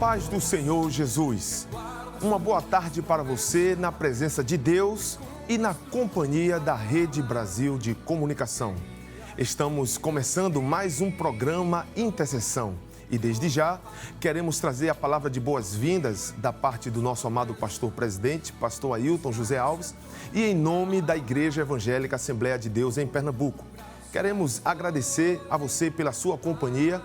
paz do Senhor Jesus. Uma boa tarde para você na presença de Deus e na companhia da Rede Brasil de Comunicação. Estamos começando mais um programa Intercessão e desde já queremos trazer a palavra de boas-vindas da parte do nosso amado pastor presidente, pastor Ailton José Alves, e em nome da Igreja Evangélica Assembleia de Deus em Pernambuco. Queremos agradecer a você pela sua companhia,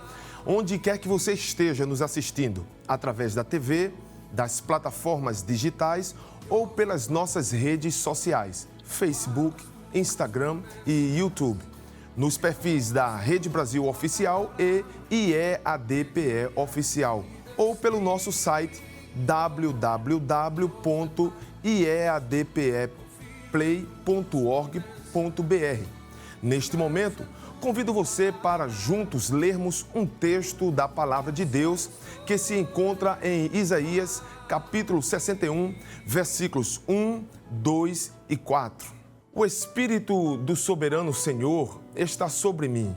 onde quer que você esteja nos assistindo, através da TV, das plataformas digitais ou pelas nossas redes sociais, Facebook, Instagram e YouTube, nos perfis da Rede Brasil Oficial e IEADPE Oficial, ou pelo nosso site www.iadpeplay.org.br. Neste momento, convido você para juntos lermos um texto da Palavra de Deus que se encontra em Isaías, capítulo 61, versículos 1, 2 e 4. O Espírito do Soberano Senhor está sobre mim,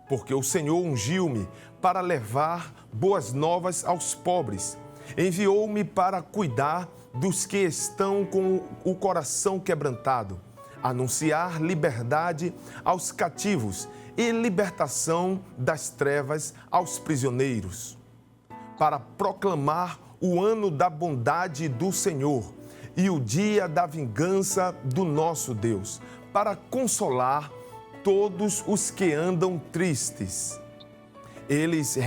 porque o Senhor ungiu-me para levar boas novas aos pobres. Enviou-me para cuidar dos que estão com o coração quebrantado, anunciar liberdade aos cativos e libertação das trevas aos prisioneiros, para proclamar o ano da bondade do Senhor e o dia da vingança do nosso Deus, para consolar todos os que andam tristes. Eles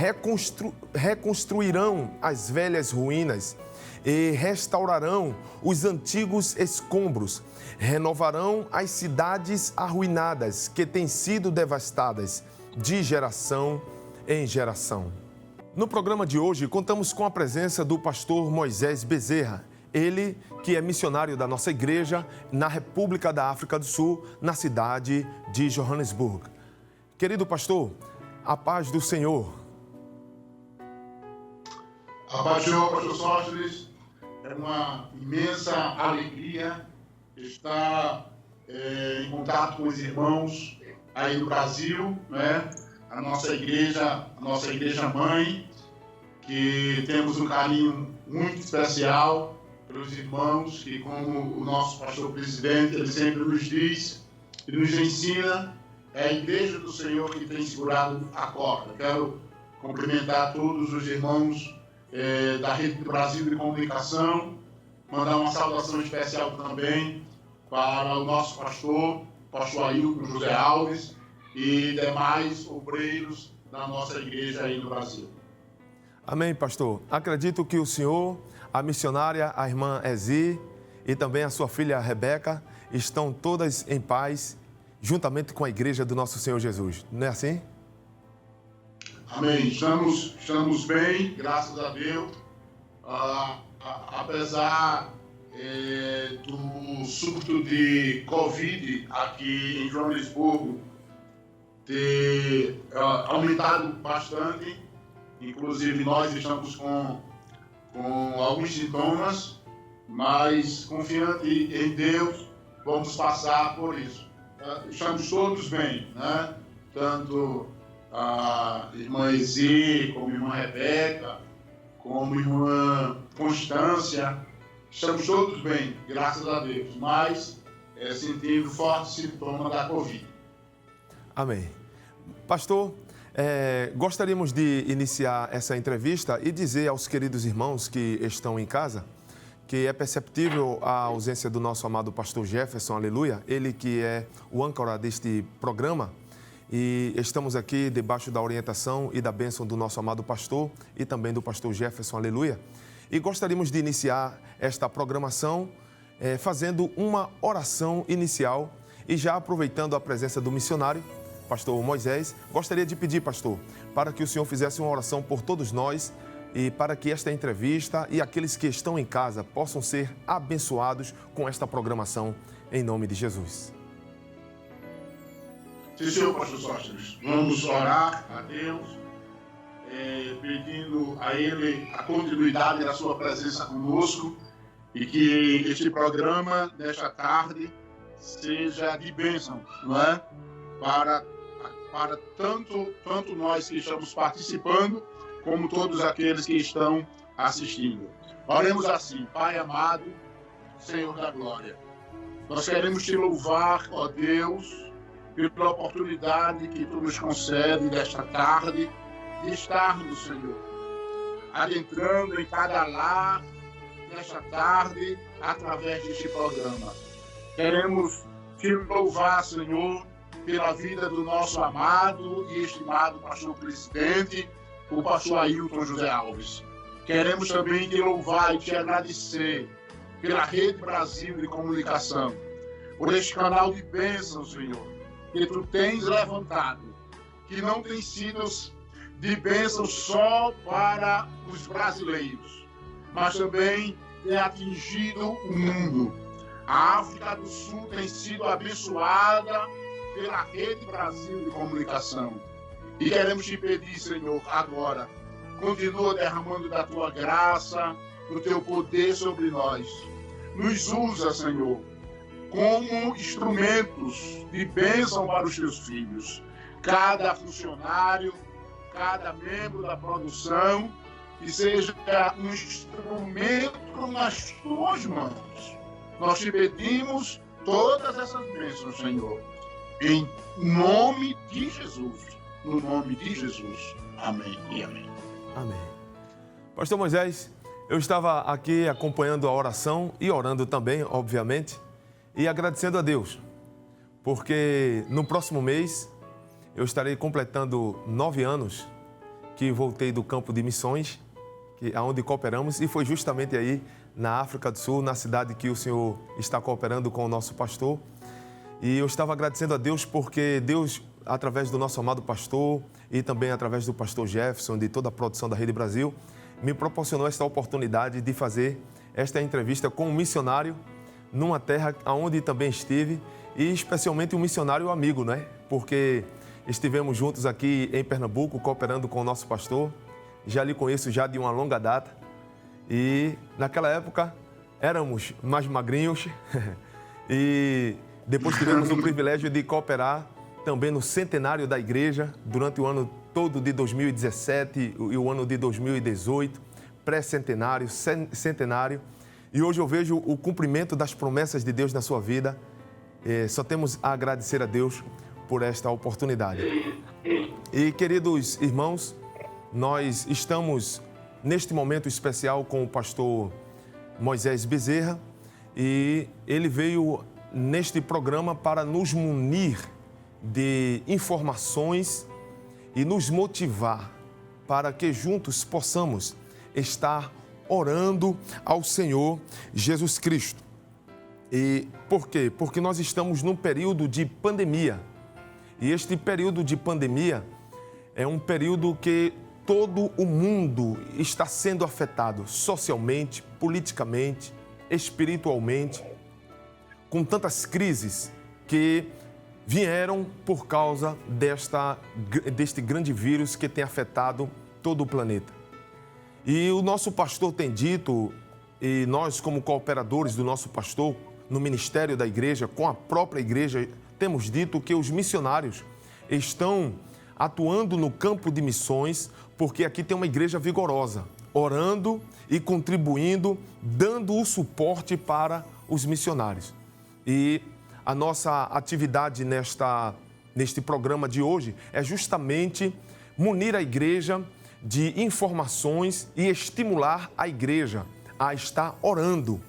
reconstruirão as velhas ruínas e restaurarão os antigos escombros, renovarão as cidades arruinadas que têm sido devastadas de geração em geração. No programa de hoje, contamos com a presença do pastor Moisés Bezerra, ele que é missionário da nossa igreja na República da África do Sul, na cidade de Johannesburg. Querido pastor, a paz do Senhor. A paz do Senhor, pastor Sóstenes. É uma imensa alegria estar em contato com os irmãos aí no Brasil, né? A nossa igreja mãe, que temos um carinho muito especial pelos irmãos, que como o nosso pastor presidente, ele sempre nos diz e nos ensina, é a igreja do Senhor que tem segurado a corda. Quero cumprimentar todos os irmãos da Rede Brasil de Comunicação, mandar uma saudação especial também para o nosso pastor Ailton José Alves e demais obreiros da nossa igreja aí no Brasil. Amém, pastor. Acredito que o senhor, a missionária, a irmã Ezi e também a sua filha Rebeca estão todas em paz, juntamente com a igreja do nosso Senhor Jesus. Não é assim? Amém. Estamos bem, graças a Deus. Apesar do surto de Covid aqui em Joanesburgo ter aumentado bastante, inclusive nós estamos com alguns sintomas, mas confiante em Deus, vamos passar por isso. Estamos todos bem, né? Tanto a irmã Ezi, como a irmã Rebeca, como a irmã Constância, estamos todos bem, graças a Deus, mas sentindo forte sintoma da Covid. Amém. Pastor, gostaríamos de iniciar essa entrevista e dizer aos queridos irmãos que estão em casa que é perceptível a ausência do nosso amado pastor Jefferson, aleluia, ele que é o âncora deste programa. E estamos aqui debaixo da orientação e da bênção do nosso amado pastor e também do pastor Jefferson, aleluia. E gostaríamos de iniciar esta programação fazendo uma oração inicial e já aproveitando a presença do missionário, pastor Moisés, gostaria de pedir, pastor, para que o senhor fizesse uma oração por todos nós e para que esta entrevista e aqueles que estão em casa possam ser abençoados com esta programação, em nome de Jesus. Sim, senhor pastor Sóstenes, vamos orar a Deus, pedindo a Ele a continuidade da sua presença conosco e que este programa, nesta tarde, seja de bênção, não é? Para tanto nós que estamos participando, como todos aqueles que estão assistindo. Oremos assim: Pai amado, Senhor da glória, nós queremos te louvar, ó Deus, pela oportunidade que tu nos concede nesta tarde de estarmos, Senhor, adentrando em cada lar nesta tarde através deste programa. Queremos te louvar, Senhor, pela vida do nosso amado e estimado pastor presidente, o pastor Ailton José Alves. Queremos também te louvar e te agradecer pela Rede Brasil de Comunicação, por este canal de bênçãos, Senhor, que tu tens levantado, que não tem sido de bênção só para os brasileiros, mas também tem atingido o mundo. A África do Sul tem sido abençoada pela Rede Brasil de Comunicação. E queremos te pedir, Senhor, agora, continua derramando da tua graça, do teu poder sobre nós. Nos usa, Senhor, como instrumentos de bênção para os teus filhos. Cada funcionário, cada membro da produção, que seja um instrumento nas tuas mãos. Nós te pedimos todas essas bênçãos, Senhor, em nome de Jesus. No nome de Jesus. Amém e amém. Amém. Pastor Moisés, eu estava aqui acompanhando a oração e orando também, obviamente, e agradecendo a Deus, porque no próximo mês eu estarei completando 9 anos que voltei do campo de missões, onde cooperamos, e foi justamente aí na África do Sul, na cidade que o senhor está cooperando com o nosso pastor. E eu estava agradecendo a Deus porque Deus, através do nosso amado pastor e também através do pastor Jefferson, de toda a produção da Rede Brasil, me proporcionou esta oportunidade de fazer esta entrevista com um missionário numa terra onde também estive, e especialmente um missionário amigo, né? Porque estivemos juntos aqui em Pernambuco, cooperando com o nosso pastor. Já lhe conheço já de uma longa data. E naquela época éramos mais magrinhos e depois tivemos o privilégio de cooperar também no centenário da igreja durante o ano todo de 2017 e o ano de 2018, pré-centenário, centenário. E hoje eu vejo o cumprimento das promessas de Deus na sua vida. Só temos a agradecer a Deus por esta oportunidade. E, queridos irmãos, nós estamos neste momento especial com o pastor Moisés Bezerra, e ele veio neste programa para nos munir de informações e nos motivar para que juntos possamos estar orando ao Senhor Jesus Cristo. E por quê? Porque nós estamos num período de pandemia. E este período de pandemia é um período que todo o mundo está sendo afetado socialmente, politicamente, espiritualmente, com tantas crises que vieram por causa deste grande vírus que tem afetado todo o planeta. E o nosso pastor tem dito, e nós como cooperadores do nosso pastor no ministério da igreja, com a própria igreja, temos dito que os missionários estão atuando no campo de missões, porque aqui tem uma igreja vigorosa, orando e contribuindo, dando o suporte para os missionários. E a nossa atividade neste programa de hoje é justamente munir a igreja de informações e estimular a igreja a estar orando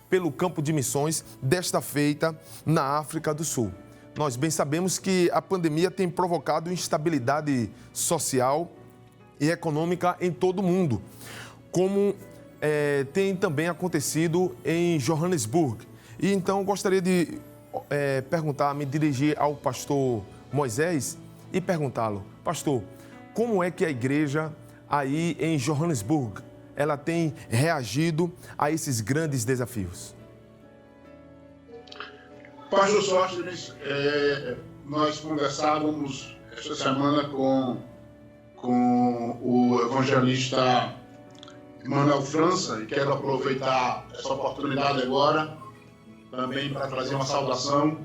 pelo campo de missões desta feita na África do Sul. Nós bem sabemos que a pandemia tem provocado instabilidade social e econômica em todo o mundo, como tem também acontecido em Johannesburg. E então gostaria de me dirigir ao pastor Moisés e perguntá-lo: pastor, como é que a igreja aí em Johannesburg, ela tem reagido a esses grandes desafios? Pastor Sóstenes, nós conversávamos esta semana com o evangelista Manuel França, e quero aproveitar essa oportunidade agora também para trazer uma saudação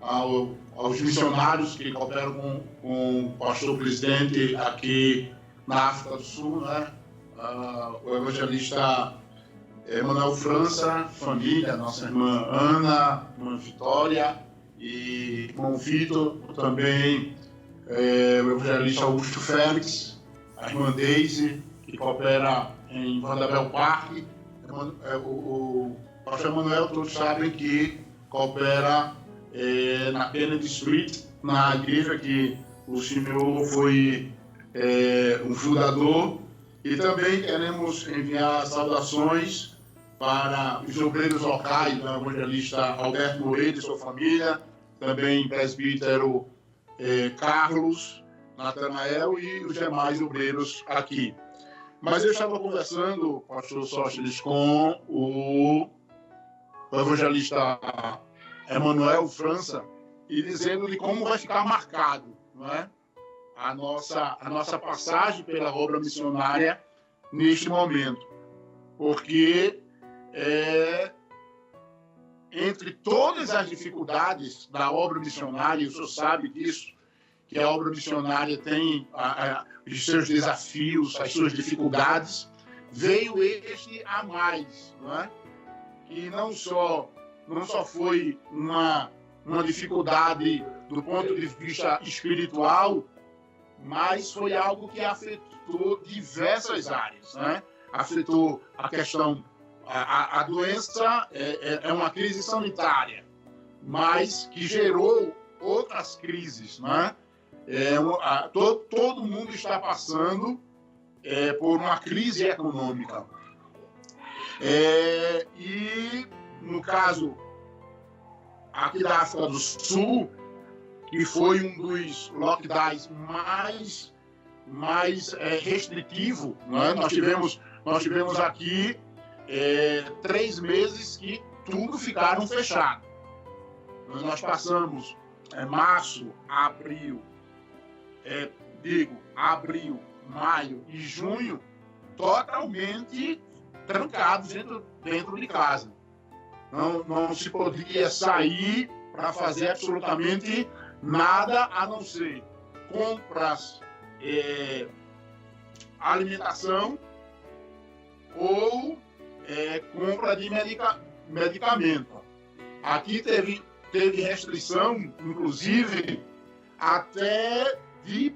aos missionários que cooperam com o pastor presidente aqui na África do Sul, né? o evangelista Emanuel França, família, nossa irmã Ana, irmã Vitória e irmão Vitor, também o evangelista Augusto Félix, a irmã Deise, que coopera em Vanderbilt Park, o pastor Emanuel, todos sabem que coopera na Kennedy Street, na igreja que o senhor foi um fundador. E também queremos enviar saudações para os obreiros locais, do evangelista Alberto Moreira e sua família, também presbítero Carlos, Natanael e os demais obreiros aqui. Mas eu estava conversando, pastor Sóstenes, com o evangelista Emanuel França e dizendo de como vai ficar marcado, não é? a nossa passagem pela obra missionária neste momento. Porque entre todas as dificuldades da obra missionária, e o senhor sabe disso, que a obra missionária tem os seus desafios, as suas dificuldades, veio este a mais, não é? Que não só foi uma dificuldade do ponto de vista espiritual, mas foi algo que afetou diversas áreas, né? Afetou a questão, a doença é uma crise sanitária, mas que gerou outras crises, né? Todo mundo está passando por uma crise econômica. E, no caso aqui da África do Sul, que foi um dos lockdowns mais restritivo, né? Nós tivemos aqui 3 meses que tudo ficaram fechado. Nós passamos março, abril, maio e junho totalmente trancados dentro de casa. Não se podia sair para fazer absolutamente nada a não ser compras, alimentação ou compra de medicamento. Aqui teve restrição, inclusive, até de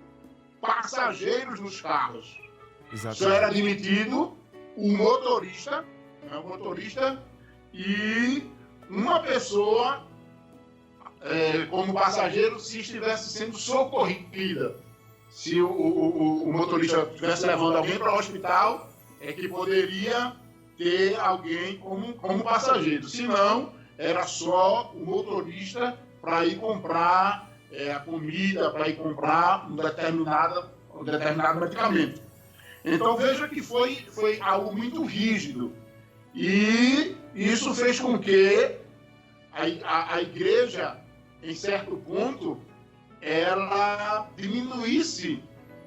passageiros nos carros. Exatamente. Só era admitido o motorista, e uma pessoa como passageiro se estivesse sendo socorrida. Se o motorista estivesse levando alguém para o hospital, que poderia ter alguém como passageiro. Se não, era só o motorista para ir comprar a comida, para ir comprar um determinado medicamento. Então veja que foi algo muito rígido. E isso fez com que a igreja, em certo ponto, ela diminuísse,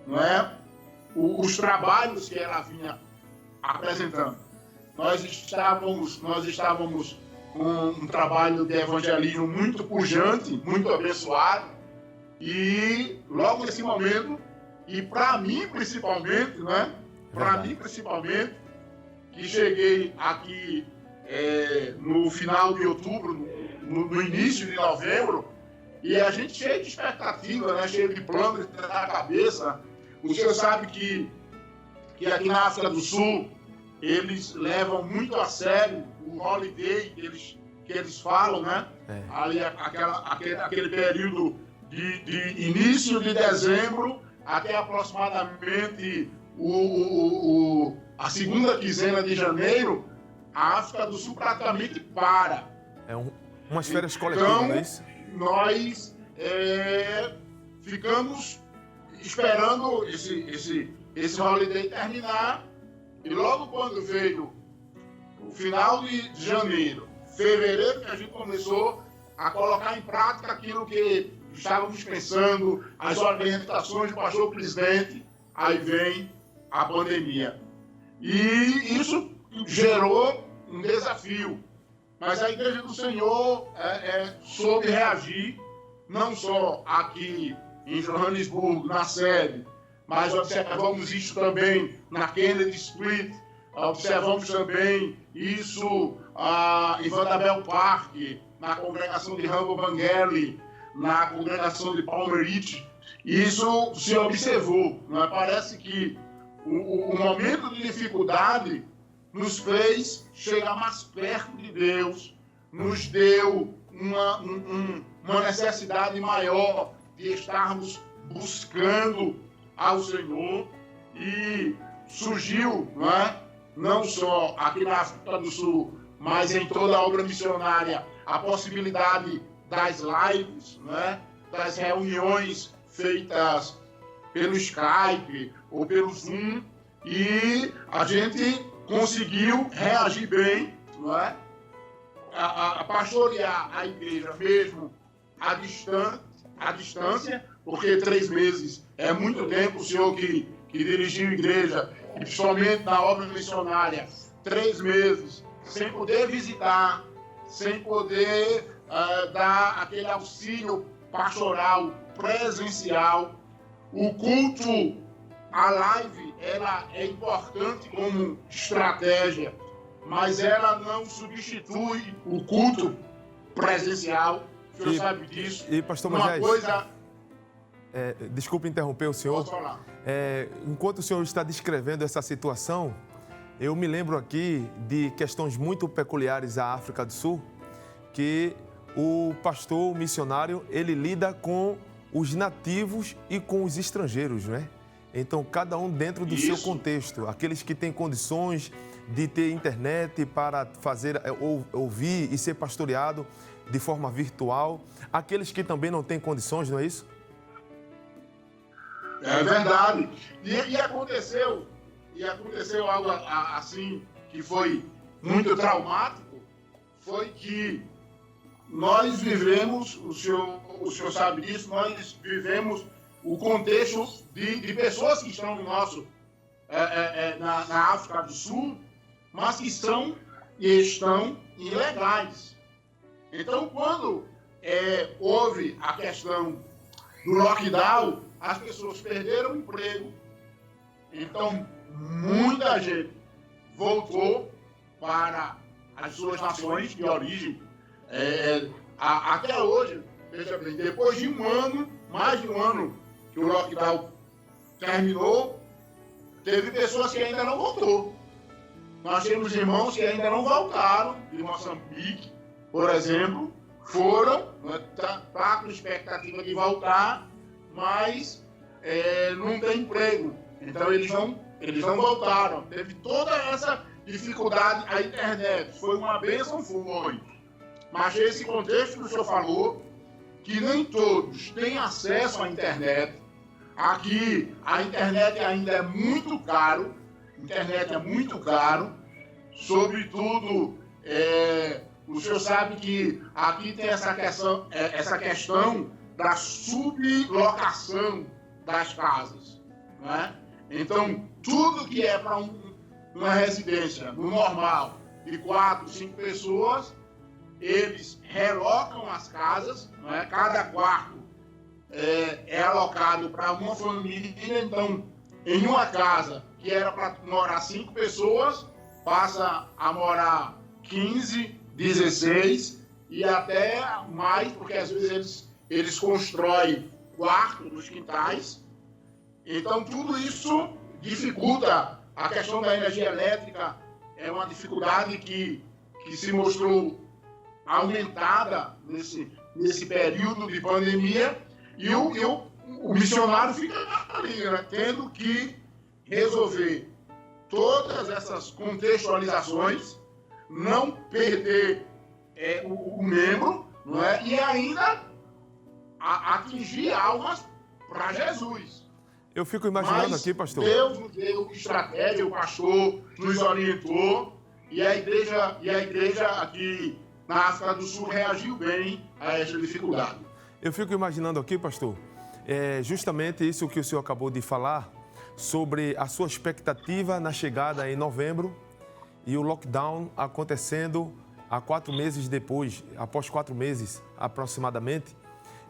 não é, os trabalhos que ela vinha apresentando. Nós estávamos com um trabalho de evangelismo muito pujante, muito abençoado, e logo nesse momento, e para mim principalmente, né? Para mim principalmente, que cheguei aqui no final de outubro, no início de novembro, e a gente cheio de expectativa, né? Cheio de planos na cabeça. O senhor sabe que aqui na África do Sul eles levam muito a sério o holiday que eles falam, né? Ali aquele período de início de dezembro até aproximadamente a segunda quinzena de janeiro, a África do Sul praticamente para. Umas férias coletivas, não é isso? Nós ficamos esperando esse holiday terminar, e logo quando veio o final de janeiro, fevereiro, que a gente começou a colocar em prática aquilo que estávamos pensando, as orientações do pastor presidente, aí vem a pandemia. E isso gerou um desafio. Mas a Igreja do Senhor soube reagir, não só aqui em Joanesburgo, na sede, mas observamos isso também na Kennedy Street, observamos também isso em Vanderbilt Park, na congregação de Humble Evangeli, na congregação de Palmer Ridge. Isso se observou. Não é? Parece que o momento de dificuldade nos fez chegar mais perto de Deus, nos deu uma necessidade maior de estarmos buscando ao Senhor, e surgiu, não só aqui na África do Sul, mas em toda a obra missionária, a possibilidade das lives, das reuniões feitas pelo Skype ou pelo Zoom, e a gente conseguiu reagir bem, a pastorear a igreja mesmo à distância, porque 3 meses é muito tempo. O senhor que dirigiu a igreja, e principalmente na obra missionária, 3 meses, sem poder visitar, sem poder dar aquele auxílio pastoral presencial. O culto, a live, ela é importante como estratégia, mas ela não substitui o culto presencial. O senhor sabe disso. E pastor Moisés, desculpe interromper o senhor. Posso falar? Enquanto o senhor está descrevendo essa situação, eu me lembro aqui de questões muito peculiares à África do Sul, que o pastor, o missionário, ele lida com os nativos e com os estrangeiros, não é? Então, cada um dentro do seu contexto. Aqueles que têm condições de ter internet para fazer, ouvir e ser pastoreado de forma virtual. Aqueles que também não têm condições, não é isso? É verdade. E aconteceu algo assim que foi muito traumático, foi que nós vivemos, o senhor sabe disso, nós vivemos o contexto de pessoas que estão na África do Sul, mas que estão ilegais. Então, quando houve a questão do lockdown, as pessoas perderam o emprego. Então, muita gente voltou para as suas nações de origem. Até hoje, veja bem, depois de mais de um ano que o lockdown terminou, teve pessoas que ainda não voltou. Nós temos irmãos que ainda não voltaram, de Moçambique, por exemplo, foram, está com expectativa de voltar, mas não tem emprego. Então eles não voltaram. Teve toda essa dificuldade. A internet foi uma bênção, foi. Mas esse contexto que o senhor falou, que nem todos têm acesso à internet. Aqui a internet ainda é muito caro. Sobretudo, o senhor sabe que aqui tem essa questão da sublocação das casas, Então, tudo que é para uma residência no normal de 4, 5 pessoas, eles relocam as casas, Cada quarto é alocado para uma família. Então, em uma casa que era para morar 5 pessoas, passa a morar 15, 16 e até mais, porque às vezes eles constroem quartos nos quintais. Então, tudo isso dificulta a questão da energia elétrica. É uma dificuldade que se mostrou aumentada nesse período de pandemia, e o missionário fica ali, tendo que resolver todas essas contextualizações, não perder o membro, e ainda atingir almas para Jesus. Eu fico imaginando aqui, pastor. Deus nos deu estratégia, o pastor nos orientou, e a igreja aqui na África do Sul reagiu bem a essa dificuldade. Eu fico imaginando aqui, pastor, justamente isso que o senhor acabou de falar, sobre a sua expectativa na chegada em novembro e o lockdown acontecendo há 4 meses depois, após 4 meses aproximadamente.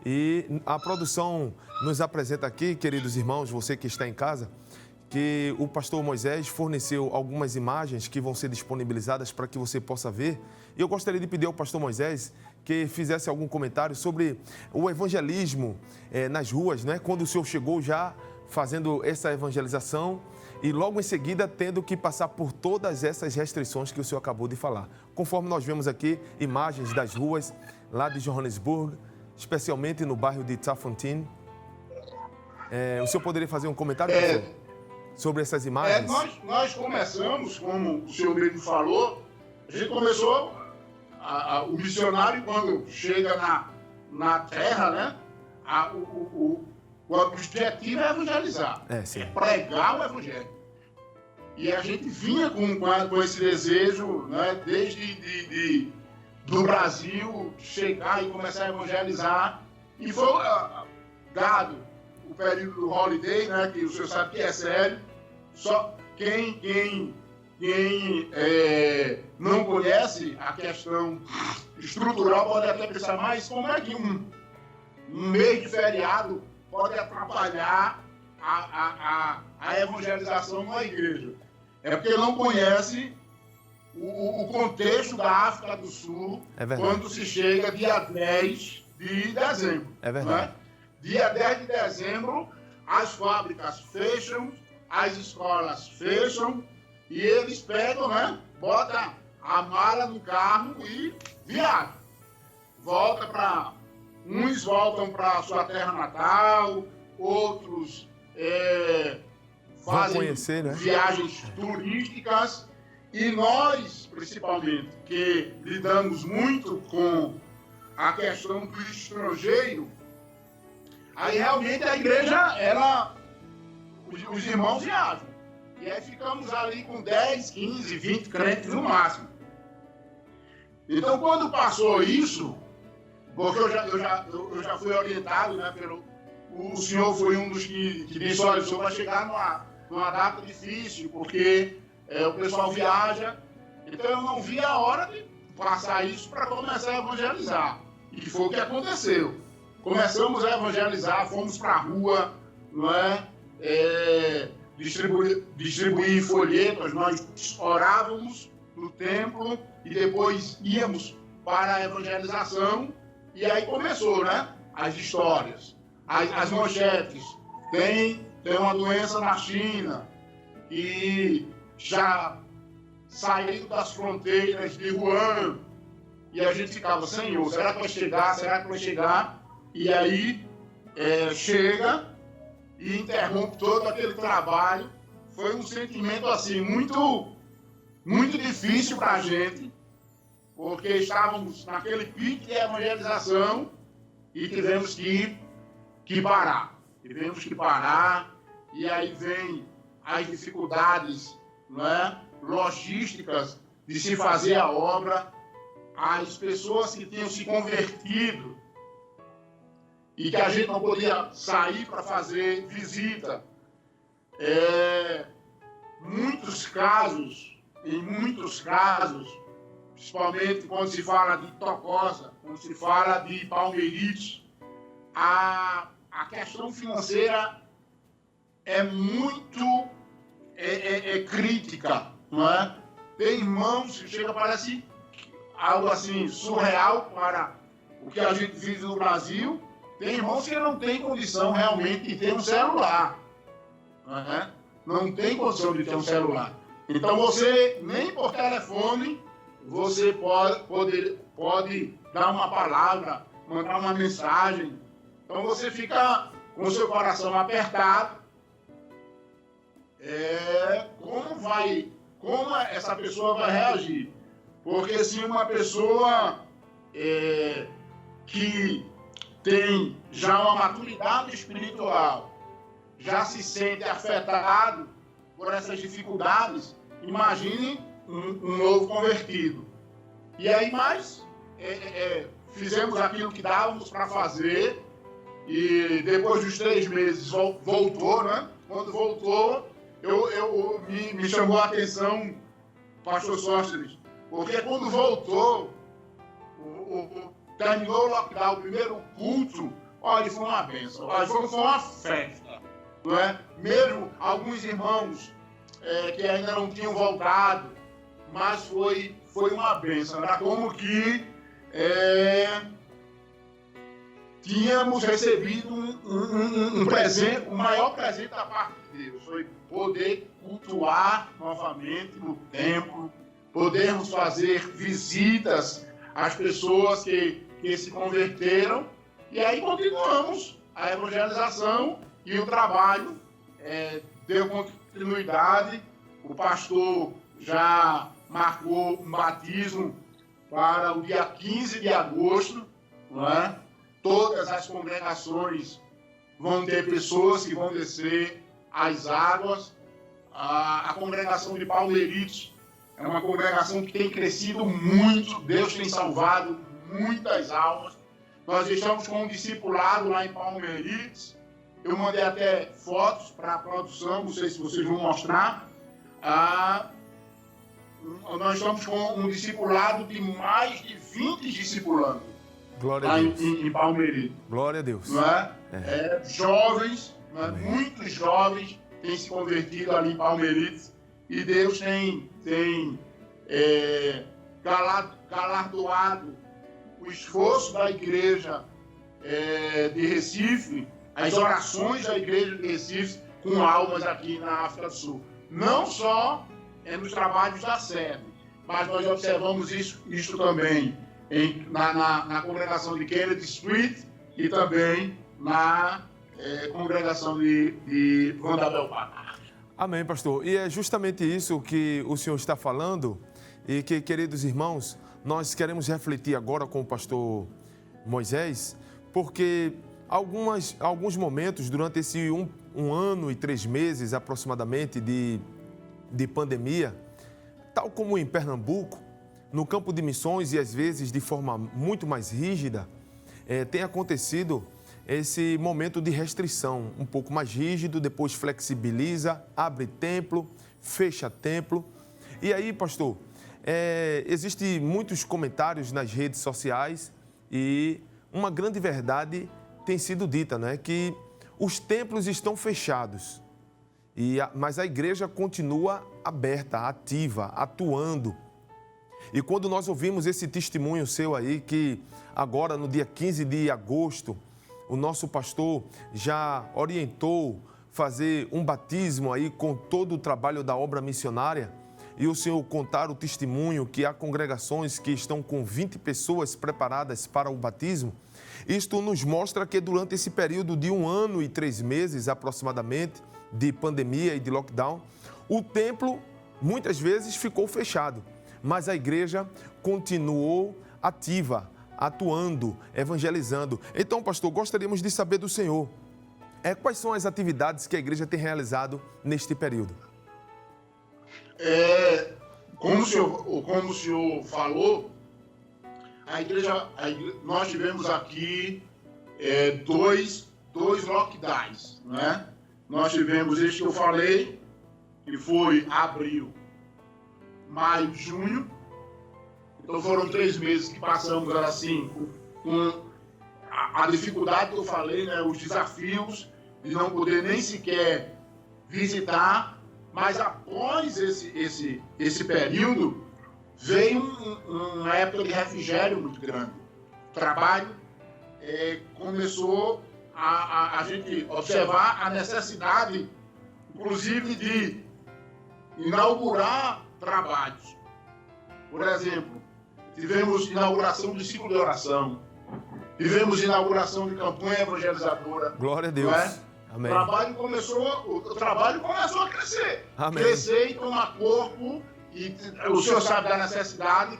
E a produção nos apresenta aqui, queridos irmãos, você que está em casa, que o pastor Moisés forneceu algumas imagens que vão ser disponibilizadas para que você possa ver. E eu gostaria de pedir ao pastor Moisés que fizesse algum comentário sobre o evangelismo nas ruas, né? Quando o senhor chegou já fazendo essa evangelização e logo em seguida tendo que passar por todas essas restrições que o senhor acabou de falar. Conforme nós vemos aqui imagens das ruas lá de Johannesburg, especialmente no bairro de Taffontein. O senhor poderia fazer um comentário, pastor, sobre essas imagens? Nós começamos, como o senhor mesmo falou, a gente começou, o missionário, quando chega na terra, né, o objetivo é evangelizar, é pregar o evangelho. E a gente vinha com esse desejo, né, desde do Brasil, chegar e começar a evangelizar. E foi dado o período do holiday, né, que o senhor sabe que é sério. Só quem não conhece a questão estrutural pode até pensar, mas como é que um mês de feriado pode atrapalhar a evangelização na igreja? É porque não conhece o contexto da África do Sul, quando se chega dia 10 de dezembro. É verdade. Né? Dia 10 de dezembro, as fábricas fecham, as escolas fecham, e eles pegam, né, botam a mala no carro e viajam. Uns voltam para a sua terra natal, outros fazem viagens turísticas. E nós, principalmente, que lidamos muito com a questão do estrangeiro, aí realmente a igreja, os irmãos viajam. E aí ficamos ali com 10, 15, 20 crentes no máximo. Então, quando passou isso, porque eu já fui orientado, né, o senhor foi um dos que disse, olha, o senhor vai chegar numa data difícil, porque o pessoal viaja. Então eu não vi a hora de passar isso para começar a evangelizar. E foi o que aconteceu. Começamos a evangelizar, fomos para a rua, não é? Distribuir folhetos, nós orávamos no templo e depois íamos para a evangelização. E aí começou, né? As histórias, as manchetes. Tem uma doença na China e já saindo das fronteiras de Wuhan, e a gente ficava, Senhor, será que vai chegar? Será que vai chegar? E aí chega e interrompe todo aquele trabalho. Foi um sentimento assim muito, muito difícil para a gente, porque estávamos naquele pique de evangelização e tivemos que parar. Tivemos que parar, e aí vem as dificuldades, não é, logísticas de se fazer a obra. As pessoas que tinham se convertido e que a gente não podia sair para fazer visita. Em muitos casos, principalmente quando se fala de Tocosa, quando se fala de Palmeirite, a questão financeira é muito crítica, não é? Tem irmãos que chega, parece algo assim surreal para o que a gente vive no Brasil. Tem irmãos que não têm condição realmente de ter um celular, não é? Não tem condição de ter um celular. Então você, nem por telefone, você pode dar uma palavra, mandar uma mensagem. Então você fica com o seu coração apertado. Como essa pessoa vai reagir? Porque se uma pessoa que tem já uma maturidade espiritual já se sente afetado por essas dificuldades, imagine um novo convertido. E aí fizemos aquilo que dávamos para fazer, e depois dos 3 meses voltou, né? Quando voltou, me chamou a atenção, pastor Sóstenes, porque quando voltou, terminou o lockdown, o primeiro culto, olha, foi uma bênção, olha, foi uma festa, não é? Mesmo alguns irmãos que ainda não tinham voltado, mas foi uma bênção. Era como que tínhamos recebido um presente, o maior presente da parte de Deus. Foi poder cultuar novamente no templo, podermos fazer visitas às pessoas que se converteram, e aí continuamos a evangelização e o trabalho deu continuidade. O pastor já marcou um batismo para o dia 15 de agosto, não é? Todas as congregações vão ter pessoas que vão descer as águas. A congregação de Palmeirites é uma congregação que tem crescido muito, Deus tem salvado muitas almas. Nós estamos com um discipulado lá em Palmeirites. Eu mandei até fotos para a produção, não sei se vocês vão mostrar. Nós estamos com um discipulado de mais de 20 discipulandos. Glória lá a Deus. em Palmeirites. Glória a Deus. Não é? Jovens, não é? Muitos jovens têm se convertido ali em Palmeirites, e Deus tem galardoado o esforço da igreja de Recife, as orações da igreja de Recife com almas aqui na África do Sul. Não só nos trabalhos da sede, mas nós observamos isso também na congregação de Kennedy Street e também na congregação de Vandabel Park. Amém, pastor. E é justamente isso que o senhor está falando e que, queridos irmãos, nós queremos refletir agora com o pastor Moisés, porque alguns momentos durante esse um ano e 3 meses aproximadamente de pandemia, tal como em Pernambuco, no campo de missões e às vezes de forma muito mais rígida, tem acontecido esse momento de restrição, um pouco mais rígido, depois flexibiliza, abre templo, fecha templo. E aí, pastor, existem muitos comentários nas redes sociais e uma grande verdade tem sido dita, né? Que os templos estão fechados, mas a igreja continua aberta, ativa, atuando. E quando nós ouvimos esse testemunho seu aí, que agora no dia 15 de agosto, o nosso pastor já orientou fazer um batismo aí com todo o trabalho da obra missionária, e o senhor contar o testemunho que há congregações que estão com 20 pessoas preparadas para o batismo, isto nos mostra que durante esse período de 1 ano e 3 meses aproximadamente, de pandemia e de lockdown, o templo muitas vezes ficou fechado, mas a igreja continuou ativa, atuando, evangelizando. Então, pastor, gostaríamos de saber do senhor, quais são as atividades que a igreja tem realizado neste período? Como o senhor falou, nós tivemos aqui dois lockdowns, né? Nós tivemos este que eu falei, que foi abril, maio, junho. Então foram 3 meses que passamos assim, com a dificuldade que eu falei, né? Os desafios de não poder nem sequer visitar. Mas após esse período, veio uma época de refrigério muito grande. O trabalho começou a gente observar a necessidade, inclusive, de inaugurar trabalhos. Por exemplo, tivemos inauguração de ciclo de oração, tivemos inauguração de campanha evangelizadora. Glória a Deus. Não é? Amém. O trabalho começou a crescer. Amém. Crescer e tomar corpo. E o senhor sabe da necessidade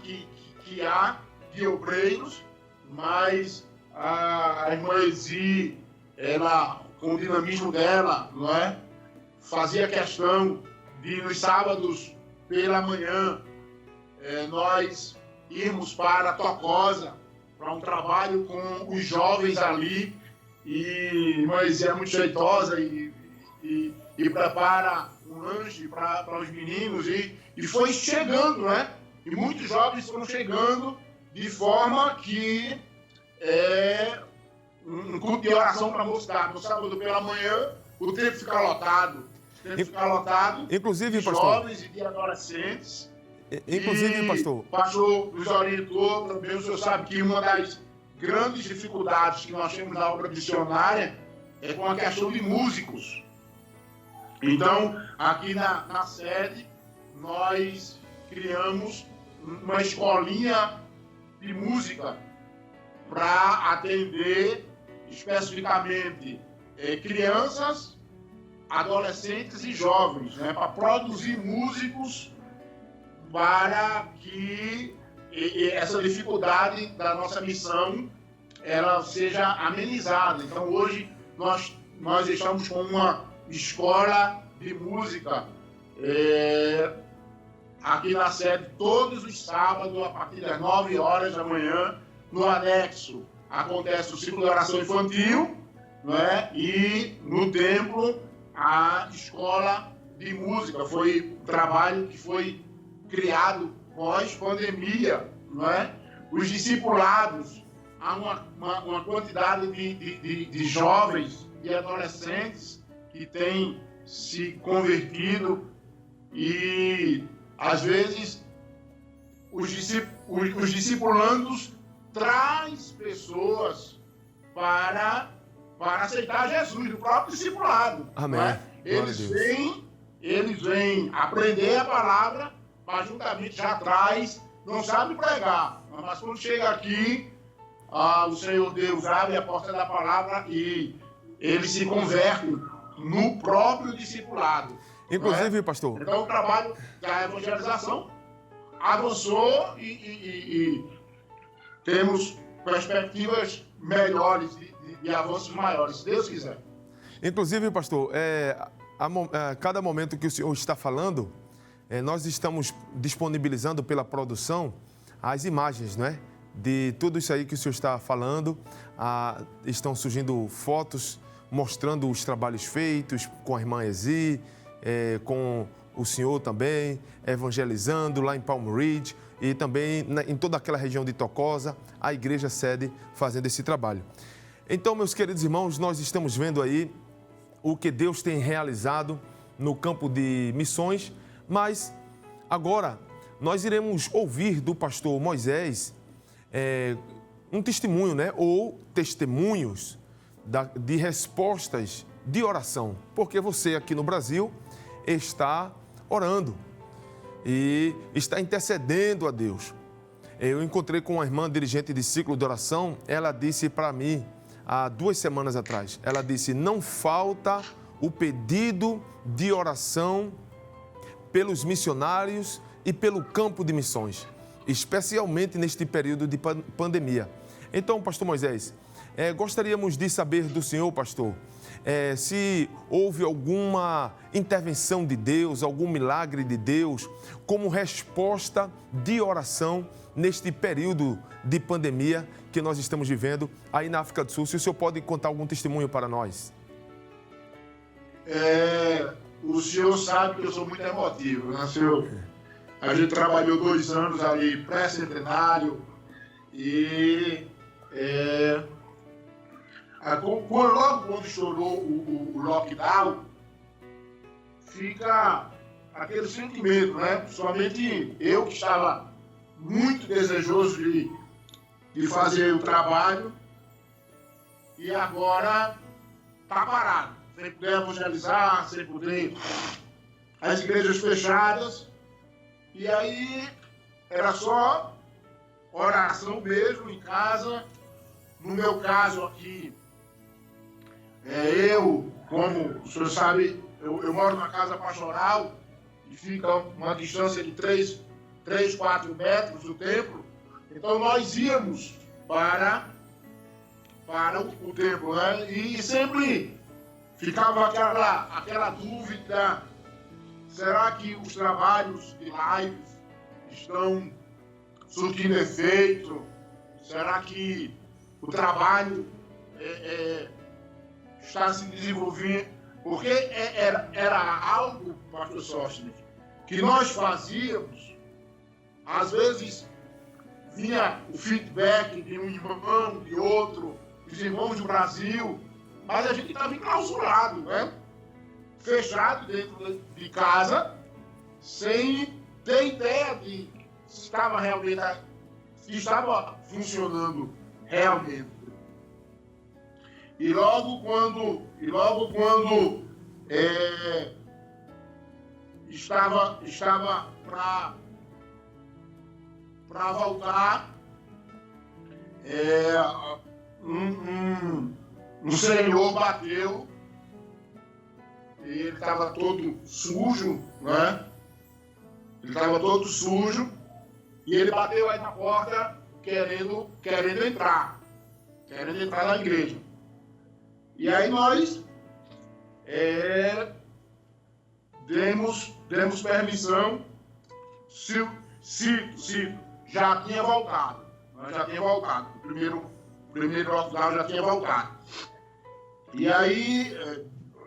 que há de obreiros, mas a irmã Ezi, ela, com o dinamismo dela, não é? Fazia questão de, nos sábados pela manhã, nós irmos para Tocosa, para um trabalho com os jovens ali. E mas é muito jeitosa e prepara um lanche para os meninos e foi chegando, né? E muitos jovens foram chegando de forma que um culto de oração para a mocidade. No sábado pela manhã, o templo fica lotado. O templo fica lotado Inclusive, de pastor. jovens e de adolescentes. Inclusive, pastor. O pastor nos orientou também. O senhor sabe que uma das grandes dificuldades que nós temos na obra missionária é com a questão de músicos. Então, aqui na sede, nós criamos uma escolinha de música para atender especificamente crianças, adolescentes e jovens, né, para produzir músicos para que essa dificuldade da nossa missão ela seja amenizada. Então, hoje, nós estamos com uma escola de música aqui na sede, todos os sábados, a partir das 9 horas da manhã. No anexo acontece o ciclo de oração infantil, né? E no templo a escola de música. Foi um trabalho que foi criado pós-pandemia, né? Os discipulados, há uma quantidade de jovens e adolescentes que têm se convertido e, às vezes, os discipulandos traz pessoas para aceitar Jesus, o próprio discipulado. Amém. Né? Eles vêm aprender a palavra, mas juntamente já traz, não sabe pregar. Mas quando chega aqui, o Senhor Deus abre a porta da palavra e eles se convertem no próprio discipulado. Inclusive, né? pastor. Então o trabalho da evangelização avançou e temos perspectivas melhores, de avanços maiores, se Deus quiser. Inclusive, pastor, a cada momento que o senhor está falando, nós estamos disponibilizando pela produção as imagens, não é? De tudo isso aí que o senhor está falando. Estão surgindo fotos mostrando os trabalhos feitos com a irmã Ezi, com o senhor também, evangelizando lá em Palm Ridge e também em toda aquela região de Tocosa, a igreja sede fazendo esse trabalho. Então, meus queridos irmãos, nós estamos vendo aí o que Deus tem realizado no campo de missões, mas agora nós iremos ouvir do pastor Moisés um testemunho, né? Ou testemunhos de respostas de oração, porque você aqui no Brasil está orando e está intercedendo a Deus. Eu encontrei com uma irmã dirigente de ciclo de oração, ela disse para mim, há 2 semanas atrás, ela disse, não falta o pedido de oração pelos missionários e pelo campo de missões, especialmente neste período de pandemia. Então, pastor Moisés, gostaríamos de saber do senhor, pastor, se houve alguma intervenção de Deus, algum milagre de Deus, como resposta de oração neste período de pandemia que nós estamos vivendo aí na África do Sul. Se o senhor pode contar algum testemunho para nós. O senhor sabe que eu sou muito emotivo, né, senhor? A gente trabalhou 2 anos ali, pré-centenário, e logo quando estourou o lockdown, fica aquele sentimento, né? Somente eu que estava muito desejoso de fazer o trabalho e agora está parado. Sem poder evangelizar, sem poder as igrejas fechadas. E aí era só oração mesmo em casa. No meu caso aqui, eu, como o senhor sabe, eu moro numa casa pastoral e fica uma distância de 3, 4 metros do templo. Então nós íamos para o templo, né? E sempre ficava aquela dúvida, será que os trabalhos de lives estão surtindo efeito? Será que o trabalho está se desenvolvendo? Porque era algo, pastor Sóstenes, que nós fazíamos, às vezes vinha o feedback de um irmão, de outro, os irmãos do Brasil, mas a gente estava enclausurado, né? Fechado dentro de casa, sem ter ideia de se estava realmente, se estava funcionando realmente. E logo quando estava para voltar, um senhor bateu, e ele estava todo sujo, né? Ele estava todo sujo, e ele bateu aí na porta querendo entrar na igreja. E aí nós demos permissão, se já tinha voltado. O primeiro lockdown já tinha voltado. E aí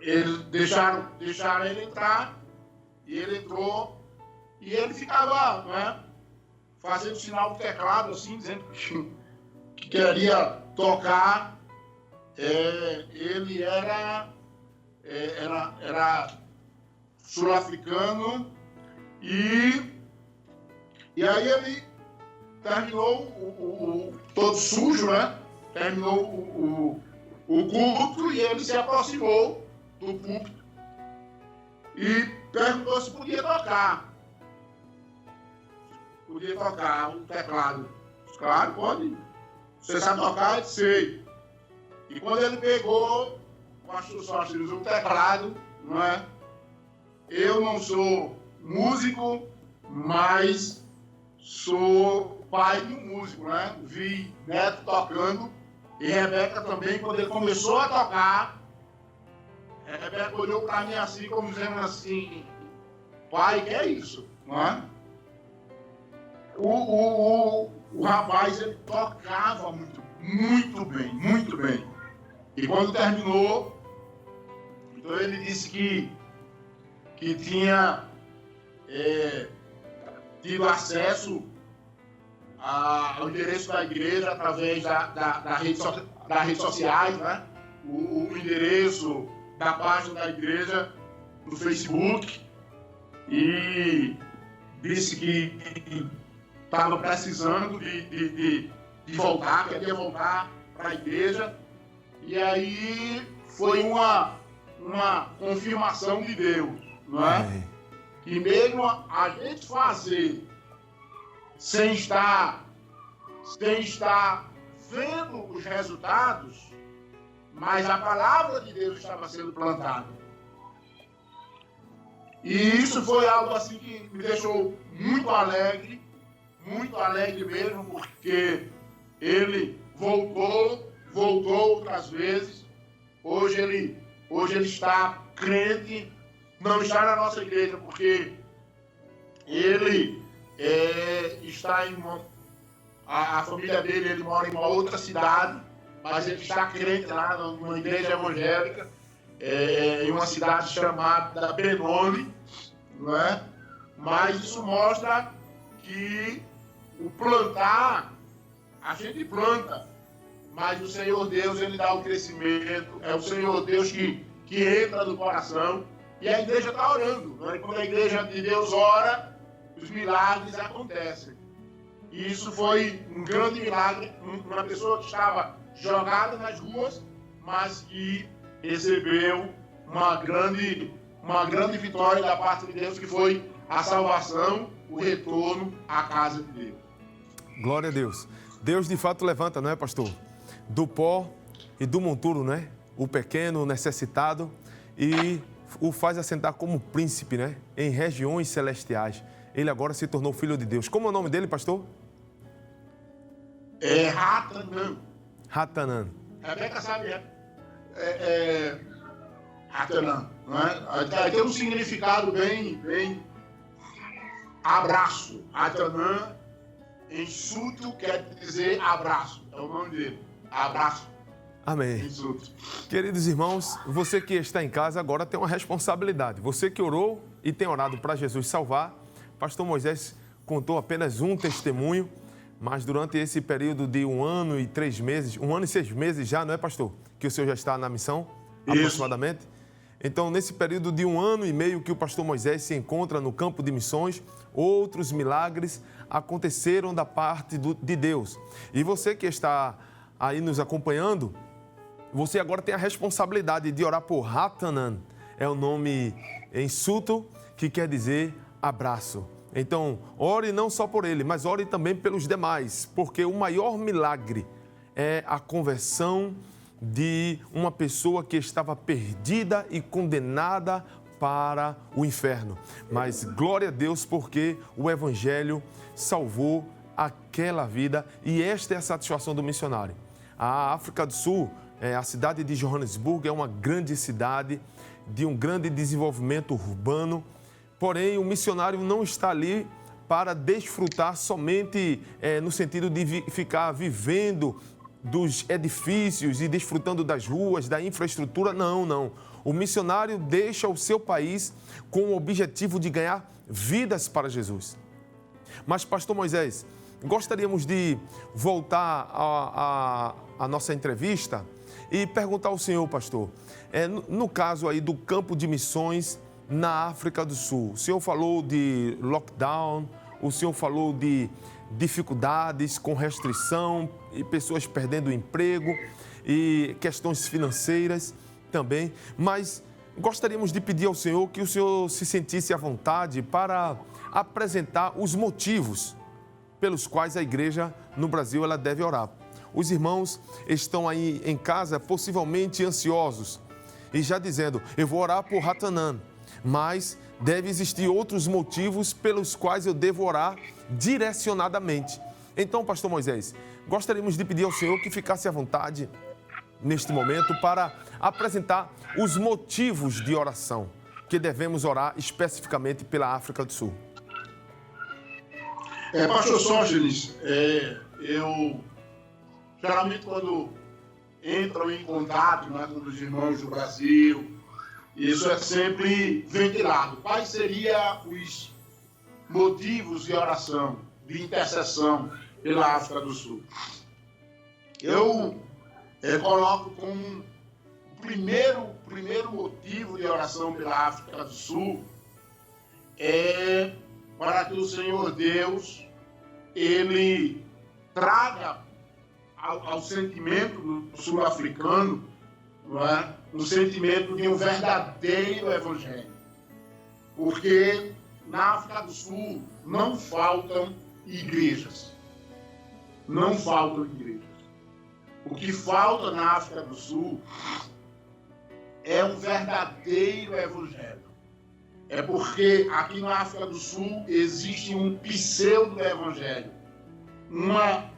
eles deixaram ele entrar, e ele entrou, e ele ficava, né, fazendo sinal do teclado, assim, dizendo que queria tocar. Ele era sul-africano, e aí ele terminou todo sujo, né? Terminou o culto, e ele se aproximou do púlpito e perguntou se podia tocar o teclado. Claro, pode. Você sabe tocar? Eu sei. E quando ele pegou, o pastor Sócrates, o teclado, não é? Eu não sou músico, mas sou pai de um músico, né? Vi Neto tocando, e Rebeca também, quando ele começou a tocar, Rebeca olhou para mim assim, como dizendo assim, pai, que é isso? Não é? O rapaz, ele tocava muito bem. E quando terminou, então ele disse que tinha tido acesso ao endereço da igreja através das redes sociais, né? O endereço da página da igreja no Facebook, e disse que estava precisando de voltar, queria voltar para a igreja. E aí foi uma confirmação de Deus, não é? Que mesmo a gente fazer sem estar vendo os resultados, mas a palavra de Deus estava sendo plantada. E isso foi algo assim que me deixou muito alegre mesmo, porque ele voltou outras vezes. Hoje ele está crente, não está na nossa igreja, porque ele está a família dele, ele mora em uma outra cidade, mas ele está crente lá numa igreja evangélica, em uma cidade chamada Benoni, não é? Mas isso mostra que o plantar, a gente planta, mas o Senhor Deus, ele dá o crescimento, é o Senhor Deus que entra no coração, e a igreja está orando, não é? Quando a igreja de Deus ora, os milagres acontecem. E isso foi um grande milagre, uma pessoa que estava jogada nas ruas, mas que recebeu uma grande vitória da parte de Deus, que foi a salvação, o retorno à casa de Deus. Glória a Deus. Deus de fato levanta, não é, pastor? Do pó e do monturo, né? O pequeno, o necessitado, e o faz assentar como príncipe, né? Em regiões celestiais. Ele agora se tornou filho de Deus. Como é o nome dele, pastor? Hatanã. Hatanã. Rebeca sabe, Hatanã, não é? Tem um significado bem abraço. Hatanã, em sútil, quer dizer abraço. É o nome dele. Abraço. Amém. Queridos irmãos, você que está em casa agora tem uma responsabilidade. Você que orou e tem orado para Jesus salvar, pastor Moisés contou apenas um testemunho, Mas durante esse período de 1 ano e 3 meses, 1 ano e 6 meses já, não é, pastor? Que o senhor já está na missão, Isso. aproximadamente. Então, nesse período de 1 ano e meio que o pastor Moisés se encontra no campo de missões, outros milagres aconteceram da parte de Deus. E você que está aí nos acompanhando, você agora tem a responsabilidade de orar por Hatanan. É o nome em Suto, que quer dizer abraço. Então, ore não só por ele, mas ore também pelos demais, porque o maior milagre é a conversão de uma pessoa que estava perdida e condenada para o inferno. Mas glória a Deus, porque o Evangelho salvou aquela vida, e esta é a satisfação do missionário. A África do Sul, a cidade de Johannesburg, é uma grande cidade de um grande desenvolvimento urbano, porém o missionário não está ali para desfrutar somente no sentido de ficar vivendo dos edifícios e desfrutando das ruas, da infraestrutura. Não. O missionário deixa o seu país com o objetivo de ganhar vidas para Jesus. Mas, pastor Moisés, gostaríamos de voltar à nossa entrevista e perguntar ao senhor, pastor, no caso aí do campo de missões na África do Sul, o senhor falou de lockdown, o senhor falou de dificuldades com restrição e pessoas perdendo o emprego e questões financeiras também, mas gostaríamos de pedir ao senhor que o senhor se sentisse à vontade para apresentar os motivos pelos quais a igreja no Brasil ela deve orar. Os irmãos estão aí em casa possivelmente ansiosos e já dizendo, eu vou orar por Hatanan, mas deve existir outros motivos pelos quais eu devo orar direcionadamente. Então, pastor Moisés, gostaríamos de pedir ao senhor que ficasse à vontade neste momento para apresentar os motivos de oração que devemos orar especificamente pela África do Sul. Pastor Sógenes, eu geralmente quando entro em contato com os irmãos do Brasil, isso é sempre ventilado. Quais seriam os motivos de oração, de intercessão pela África do Sul? Eu coloco como o primeiro motivo de oração pela África do Sul é para que o Senhor Deus, Ele traga ao sentimento do sul-africano, não é? O sentimento de um verdadeiro evangelho. Porque na África do Sul não faltam igrejas. Não faltam igrejas. O que falta na África do Sul é um verdadeiro evangelho. É porque aqui na África do Sul existe um pseudo-evangelho. Uma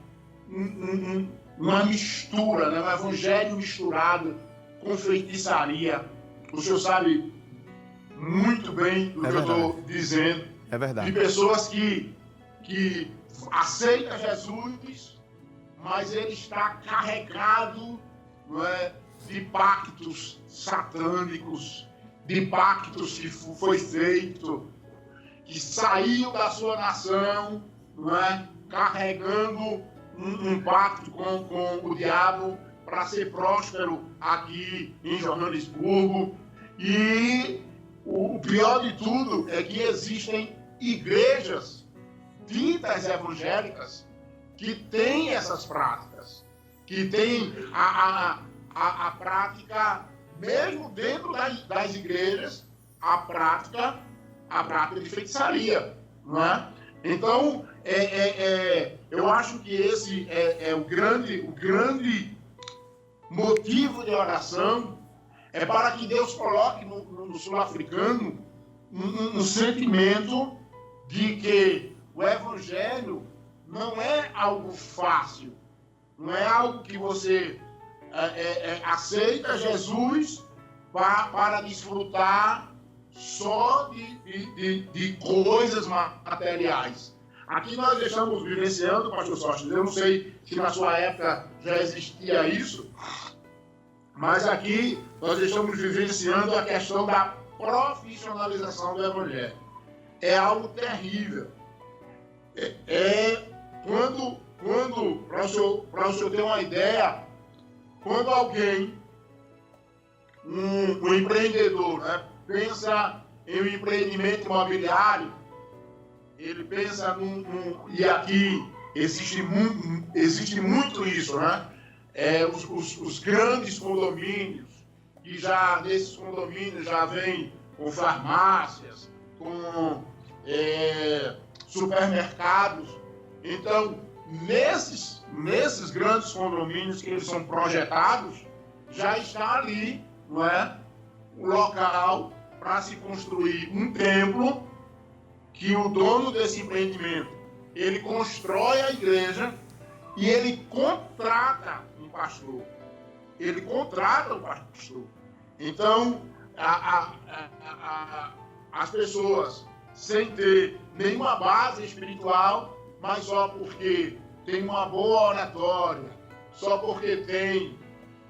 mistura, né? Um evangelho misturado com feitiçaria. O senhor sabe muito bem do que eu estou dizendo. É verdade. De pessoas que aceitam Jesus, mas ele está carregado, não é, de pactos satânicos, de pactos que foi feito, que saiu da sua nação, não é, carregando um pacto com o diabo para ser próspero aqui em Johannesburgo. E o pior de tudo é que existem igrejas ditas evangélicas que têm essas práticas, que têm a prática, mesmo dentro das igrejas, a prática de feitiçaria, não é? Então, eu acho que esse é o grande motivo de oração, é para que Deus coloque no sul-africano um sentimento de que o evangelho não é algo fácil, não é algo que você aceita Jesus para desfrutar só de coisas materiais. Aqui nós estamos vivenciando, pastor Sóstenes, eu não sei se na sua época já existia isso, mas aqui nós estamos vivenciando a questão da profissionalização do evangelho. É algo terrível. Quando para o senhor ter uma ideia, quando alguém, um empreendedor, né, pensa em um empreendimento imobiliário, ele pensa e aqui existe muito isso, né? Os grandes condomínios, que já nesses condomínios já vem com farmácias, com supermercados. Então, nesses grandes condomínios que eles são projetados, já está ali, não é, um local para se construir um templo, que o dono desse empreendimento, ele constrói a igreja e ele contrata um pastor. Ele contrata o pastor. Então, as pessoas, sem ter nenhuma base espiritual, mas só porque tem uma boa oratória, só porque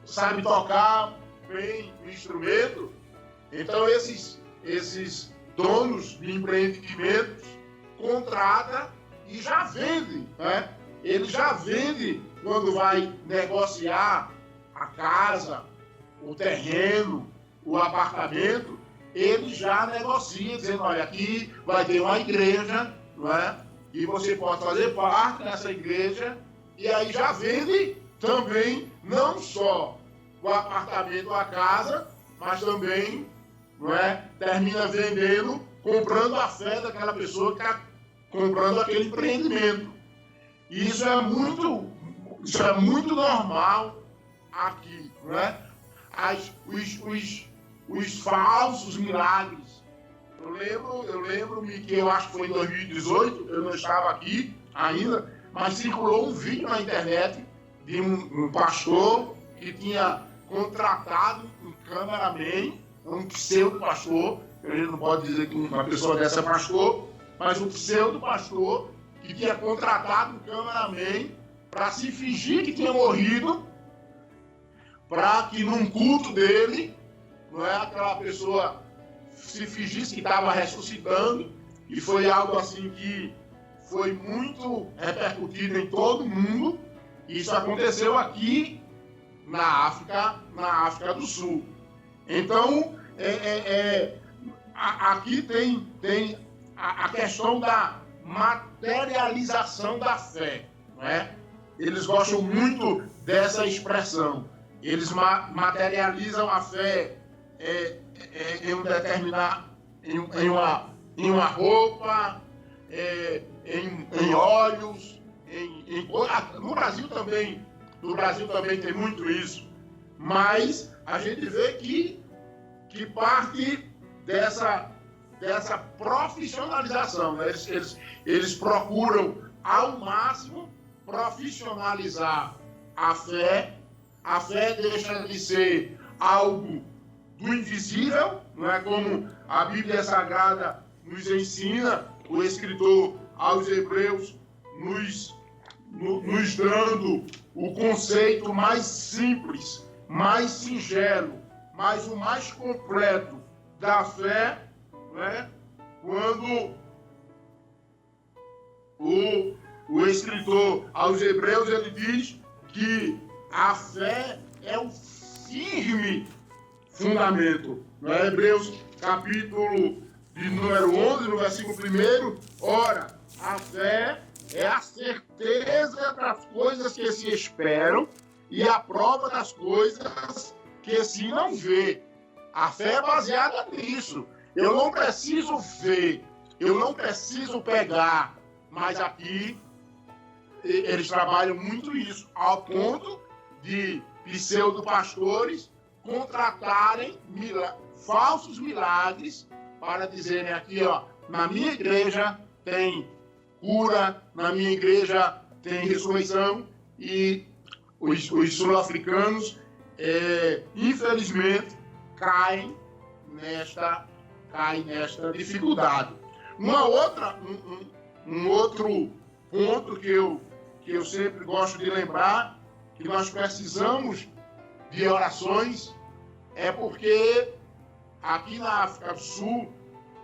sabe tocar bem o instrumento, então esses donos de empreendimentos contratam e já vendem, né? Ele já vende quando vai negociar a casa, o terreno, o apartamento, ele já negocia, dizendo, olha, aqui vai ter uma igreja, não é? E você pode fazer parte dessa igreja, e aí já vende também, não só o apartamento, a casa, mas também, não é, termina vendendo, comprando a fé daquela pessoa que está comprando aquele empreendimento. E isso é muito normal aqui, não é? Os falsos milagres. Eu lembro-me que eu acho que foi em 2018, eu não estava aqui ainda, mas circulou um vídeo na internet de um pastor que tinha contratado um cameraman, um pseudo-pastor, a gente não pode dizer que uma pessoa dessa é pastor, mas um pseudo-pastor que tinha contratado um cameraman para se fingir que tinha morrido, para que num culto dele, não é, aquela pessoa se fingisse que estava ressuscitando, e foi algo assim que foi muito repercutido em todo mundo. Isso aconteceu aqui na África do Sul. Então, aqui tem a questão da materialização da fé, não é? Eles gostam muito dessa expressão. Eles materializam a fé em um determinado, em uma roupa, em olhos, no Brasil também tem muito isso, mas a gente vê que parte dessa profissionalização, né? Eles procuram ao máximo profissionalizar a fé. A fé deixa de ser algo do invisível, não é, como a Bíblia Sagrada nos ensina, o escritor aos Hebreus nos dando o conceito mais simples, mais singelo, mas o mais completo da fé, né? Quando o escritor aos Hebreus, ele diz que a fé é o firme fundamento. No Hebreus, capítulo de número 11, no versículo 1, ora, a fé é a certeza das coisas que se esperam e a prova das coisas que se não vê. A fé é baseada nisso. Eu não preciso ver, eu não preciso pegar, mas aqui eles trabalham muito isso, ao ponto de pseudo-pastores contratarem falsos milagres para dizerem aqui, ó, na minha igreja tem cura, na minha igreja tem ressurreição, e os sul-africanos, infelizmente, caem nesta dificuldade. Um outro ponto que eu sempre gosto de lembrar, que nós precisamos de orações, é porque aqui na África do Sul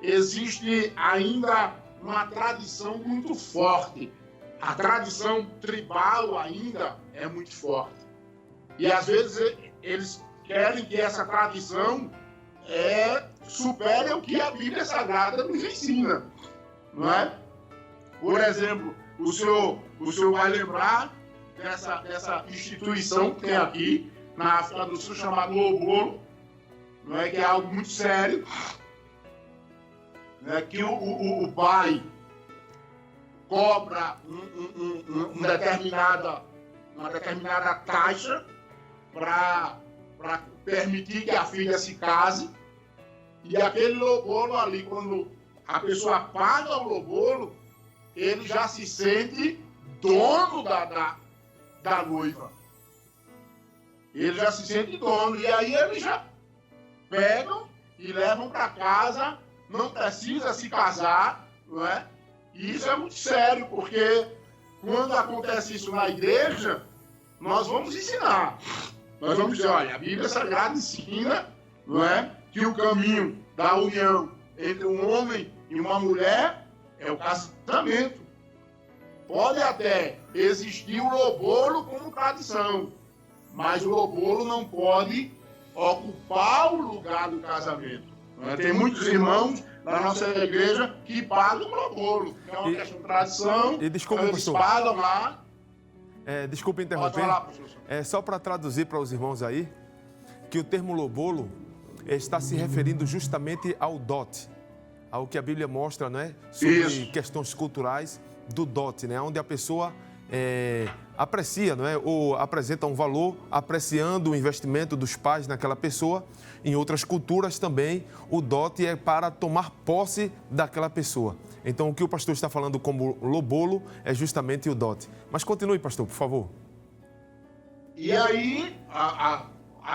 existe ainda uma tradição muito forte a tradição tribal ainda é muito forte. E às vezes eles querem que essa tradição supere o que a Bíblia Sagrada nos ensina, não é? Por exemplo, o senhor vai lembrar dessa instituição que tem aqui na África do Sul chamada lobolo, não é, que é algo muito sério, né, que o pai cobra uma determinada taxa para permitir que a filha se case, e aquele lobolo ali, quando a pessoa paga o lobolo, ele já se sente dono da noiva. Ele já se sente dono, e aí eles já pegam e levam para casa, não precisa se casar, não é? E isso é muito sério, porque quando acontece isso na igreja, nós vamos ensinar. Nós vamos dizer, olha, a Bíblia Sagrada ensina, não é, que o caminho da união entre um homem e uma mulher é o casamento. Pode até existir o lobolo como tradição, mas o lobolo não pode ocupar o lugar do casamento. Tem muitos irmãos na nossa igreja que pagam o lobolo. É uma questão de tradição. E desculpa, eles pastor. pagam lá. Desculpa interromper. Pode falar, professor. Só para traduzir para os irmãos aí, que o termo lobolo está se referindo justamente ao dote, ao que a Bíblia mostra, né, sobre questões culturais do dote, né, onde a pessoa aprecia, não é, ou apresenta um valor apreciando o investimento dos pais naquela pessoa. Em outras culturas também, o dote é para tomar posse daquela pessoa. Então, o que o pastor está falando como lobolo é justamente o dote. Mas continue, pastor, por favor. E aí, a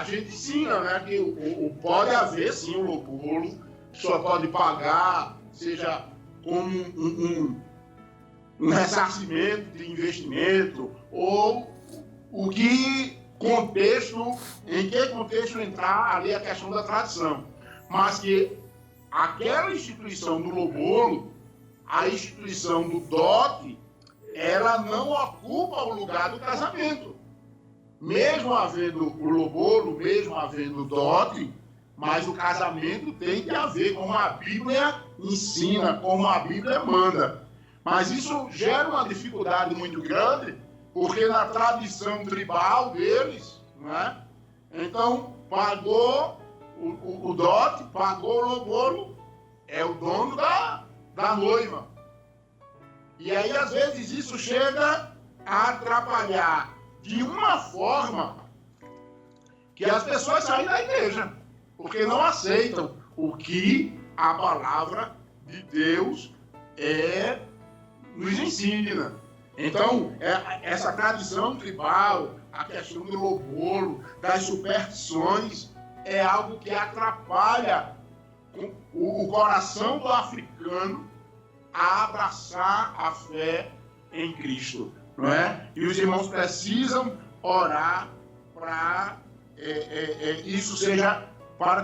gente ensina, né, que pode haver, sim, um lobolo, a pessoa pode pagar, seja como um ressarcimento de investimento, ou em que contexto entrar ali a questão da tradição. Mas que aquela instituição do lobolo, a instituição do dote, ela não ocupa o lugar do casamento. Mesmo havendo o lobolo, mesmo havendo o dote, mas o casamento tem que haver como a Bíblia ensina, como a Bíblia manda. Mas isso gera uma dificuldade muito grande, porque na tradição tribal deles, né? Então, pagou o dote, pagou o lobolo, é o dono da noiva. E aí, às vezes, isso chega a atrapalhar de uma forma que as pessoas saem da igreja, porque não aceitam o que a palavra de Deus nos ensina. Então, essa tradição tribal, a questão do lobolo, das superstições, é algo que atrapalha o coração do africano a abraçar a fé em Cristo, não é? E os irmãos precisam orar para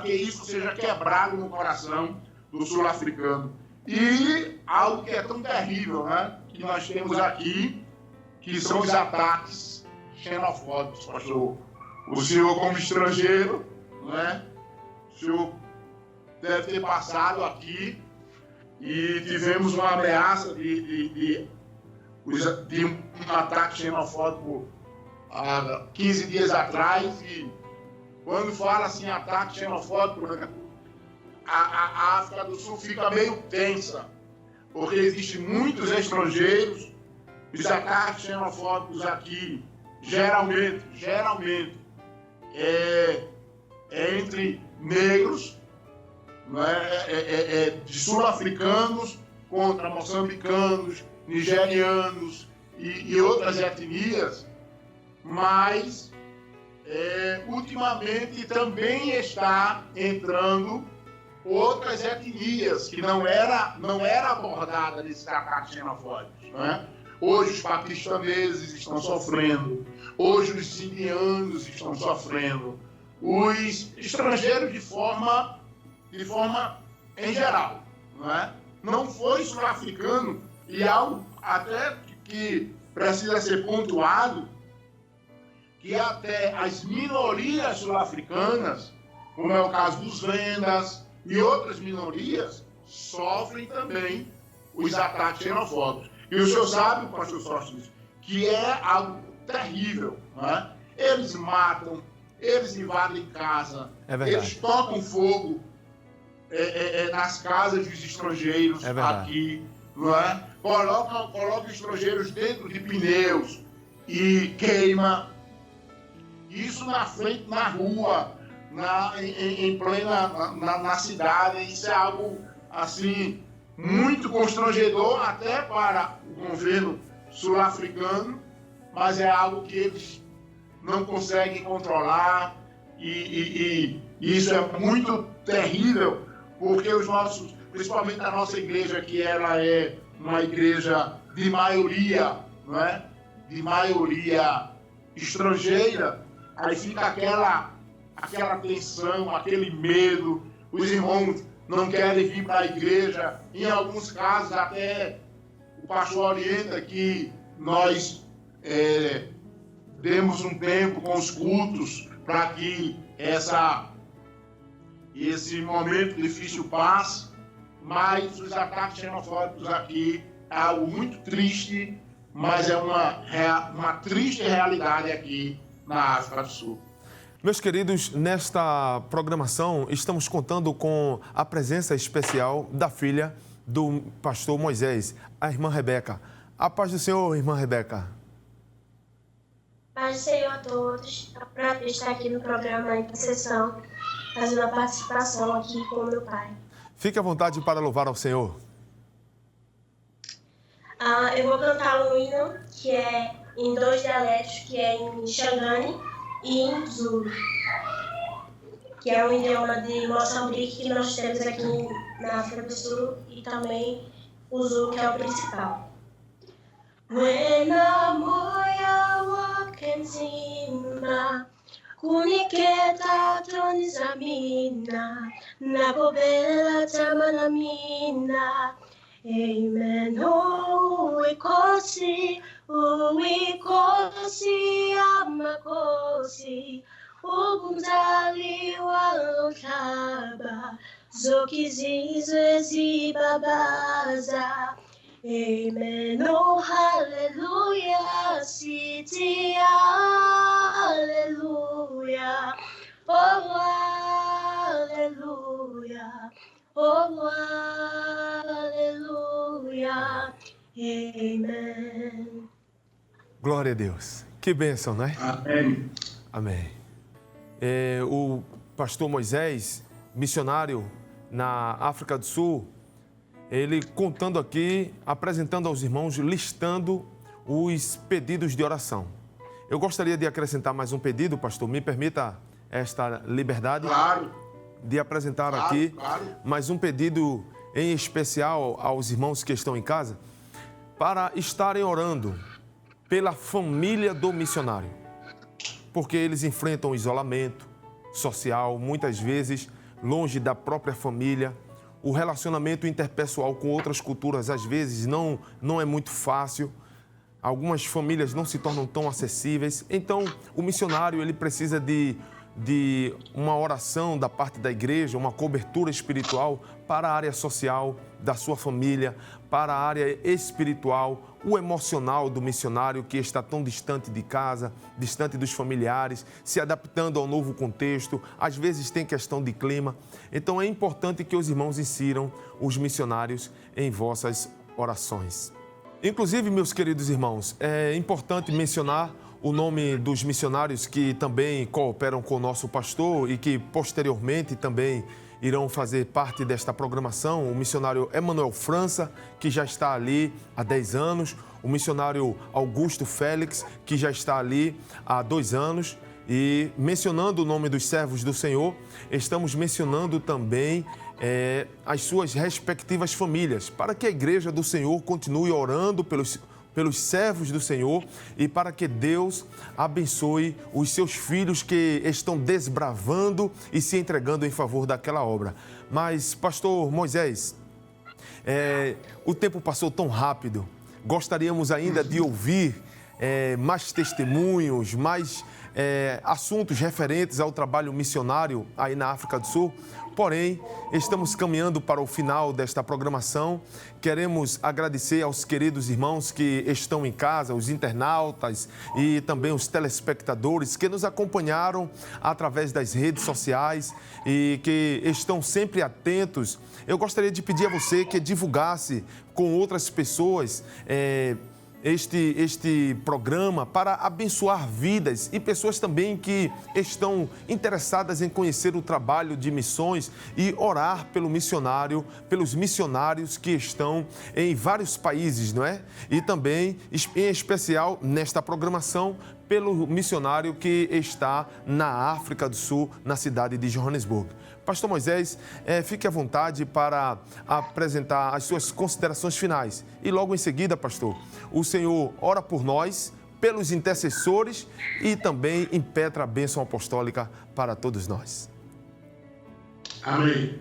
que isso seja quebrado no coração do sul-africano. E algo que é tão terrível, né, que nós temos aqui, que são os ataques xenofóbicos, pastor. O senhor, como estrangeiro, né, o senhor deve ter passado aqui e tivemos uma ameaça de um ataque xenofóbico há 15 dias atrás. E quando fala assim ataque xenofóbico, né, a África do Sul fica meio tensa, porque existem muitos estrangeiros. Os ataques xenofóbicos aqui, geralmente, é entre negros, de sul-africanos contra moçambicanos, nigerianos e outras etnias, mas ultimamente também está entrando outras etnias que não era abordada nesses ataques xenofóbicos, né? Hoje os paquistaneses estão sofrendo, hoje os indianos estão sofrendo, os estrangeiros de forma em geral, não é? Não foi sul-africano, e algo até que precisa ser pontuado, que até as minorias sul-africanas, como é o caso dos vendas e outras minorias, sofrem também os ataques xenofóbicos. E o senhor sabe, pastor Sóstenes, que é algo terrível, não é? Eles matam, eles invadem casa, eles tocam fogo nas casas dos estrangeiros aqui, não é? Colocam estrangeiros dentro de pneus e queima. Isso na frente, na rua, em plena na cidade. Isso é algo assim muito constrangedor até para o governo sul-africano, mas é algo que eles não conseguem controlar e isso é muito terrível, porque os nossos, principalmente a nossa igreja, que ela é uma igreja de maioria, não é? De maioria estrangeira, aí fica aquela tensão, aquele medo, os irmãos não querem vir para a igreja, em alguns casos até o pastor orienta que nós demos um tempo com os cultos para que esse momento difícil passe, mas os ataques xenofóbicos aqui é algo muito triste, mas é uma triste realidade aqui na África do Sul. Meus queridos, nesta programação estamos contando com a presença especial da filha do pastor Moisés, a irmã Rebeca. A paz do Senhor, irmã Rebeca. Paz do Senhor a todos. É um prazer estar aqui no programa Intercessão, fazendo a participação aqui com o meu pai. Fique à vontade para louvar ao Senhor. Eu vou cantar um hino que é em 2 dialetos, que é em Xangani e em Zulu, que é um idioma de Moçambique que nós temos aqui na África do Sul, e também o Zulu, que é o principal. Wena moya wakenzima kuniketa tonizamina nabobela tamanamina. Amen. Uikosi amakosi ubumzali walomhlaba zokizizwe zibabaza. Amen. Oh, hallelujah, sithi hallelujah. Oh, hallelujah. Oh, hallelujah. Amen. Glória a Deus. Que bênção, não é? Amém. Amém. O pastor Moisés, missionário na África do Sul, ele contando aqui, apresentando aos irmãos, listando os pedidos de oração. Eu gostaria de acrescentar mais um pedido, pastor. Me permita esta liberdade? Claro. De apresentar aqui mais um pedido em especial aos irmãos que estão em casa, para estarem orando pela família do missionário, porque eles enfrentam isolamento social, muitas vezes longe da própria família. O relacionamento interpessoal com outras culturas, às vezes, não é muito fácil. Algumas famílias não se tornam tão acessíveis. Então, o missionário ele precisa de uma oração da parte da igreja, uma cobertura espiritual para a área social da sua família, para a área espiritual, o emocional do missionário que está tão distante de casa, distante dos familiares, se adaptando ao novo contexto, às vezes tem questão de clima. Então é importante que os irmãos insiram os missionários em vossas orações. Inclusive, meus queridos irmãos, é importante mencionar o nome dos missionários que também cooperam com o nosso pastor e que posteriormente também irão fazer parte desta programação. O missionário Emanuel França, que já está ali há 10 anos, o missionário Augusto Félix, que já está ali há 2 anos. E mencionando o nome dos servos do Senhor, estamos mencionando também as suas respectivas famílias, para que a igreja do Senhor continue orando pelos servos do Senhor e para que Deus abençoe os seus filhos que estão desbravando e se entregando em favor daquela obra. Mas, pastor Moisés, o tempo passou tão rápido. gostaríamos ainda de ouvir mais testemunhos, mais assuntos referentes ao trabalho missionário aí na África do Sul. Porém, estamos caminhando para o final desta programação. Queremos agradecer aos queridos irmãos que estão em casa, os internautas e também os telespectadores que nos acompanharam através das redes sociais e que estão sempre atentos. Eu gostaria de pedir a você que divulgasse com outras pessoas este programa para abençoar vidas e pessoas também que estão interessadas em conhecer o trabalho de missões e orar pelo missionário, pelos missionários que estão em vários países, não é? E também, em especial, nesta programação, pelo missionário que está na África do Sul, na cidade de Johannesburg. Pastor Moisés, fique à vontade para apresentar as suas considerações finais. E logo em seguida, pastor, o senhor ora por nós, pelos intercessores e também impetra a bênção apostólica para todos nós. Amém.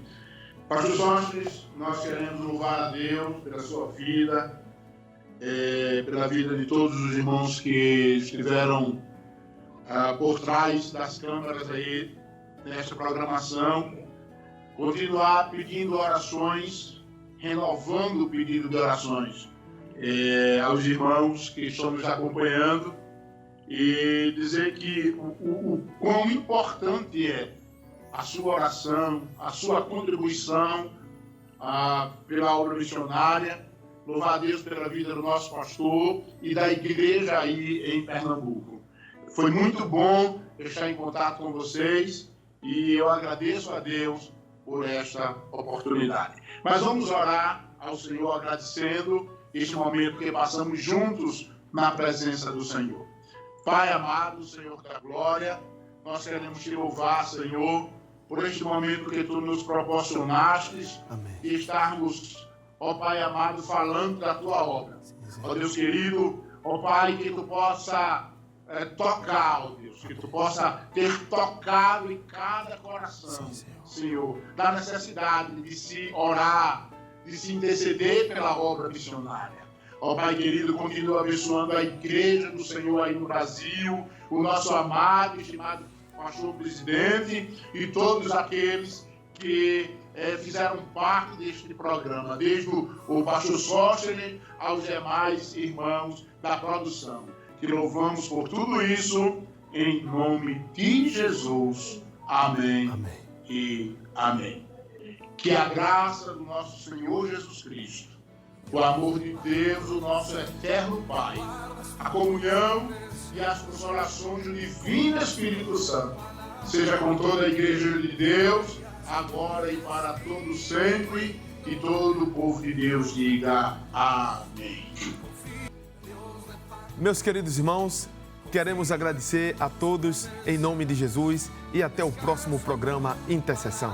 Pastor Sóstenes, nós queremos louvar a Deus pela sua vida, pela vida de todos os irmãos que estiveram por trás das câmeras aí, nesta programação, continuar pedindo orações, renovando o pedido de orações aos irmãos que estão nos acompanhando e dizer que o quão importante é a sua oração, a sua contribuição pela obra missionária. Louvar a Deus pela vida do nosso pastor e da igreja aí em Pernambuco. Foi muito bom estar em contato com vocês. E eu agradeço a Deus por esta oportunidade. Mas vamos orar ao Senhor agradecendo este momento que passamos juntos na presença do Senhor. Pai amado, Senhor da glória, nós queremos te louvar, Senhor, por este momento que tu nos proporcionaste. Amém. E estarmos, ó Pai amado, falando da tua obra. Ó Deus querido, ó Pai, que tu possa tocar, ó Deus, que tu possa ter tocado em cada coração, Senhor, da necessidade de se orar, de se interceder pela obra missionária. Ó Pai querido, continua abençoando a igreja do Senhor aí no Brasil, o nosso amado, estimado pastor presidente e todos aqueles que fizeram parte deste programa, desde o pastor Sóstenes aos demais irmãos da produção. Que louvamos por tudo isso, em nome de Jesus. Amém. Amém. E amém. Que a graça do nosso Senhor Jesus Cristo, o amor de Deus, o nosso eterno Pai, a comunhão e as consolações do Divino Espírito Santo, seja com toda a Igreja de Deus, agora e para todos sempre, e todo o povo de Deus diga amém. Meus queridos irmãos, queremos agradecer a todos em nome de Jesus e até o próximo programa Intercessão.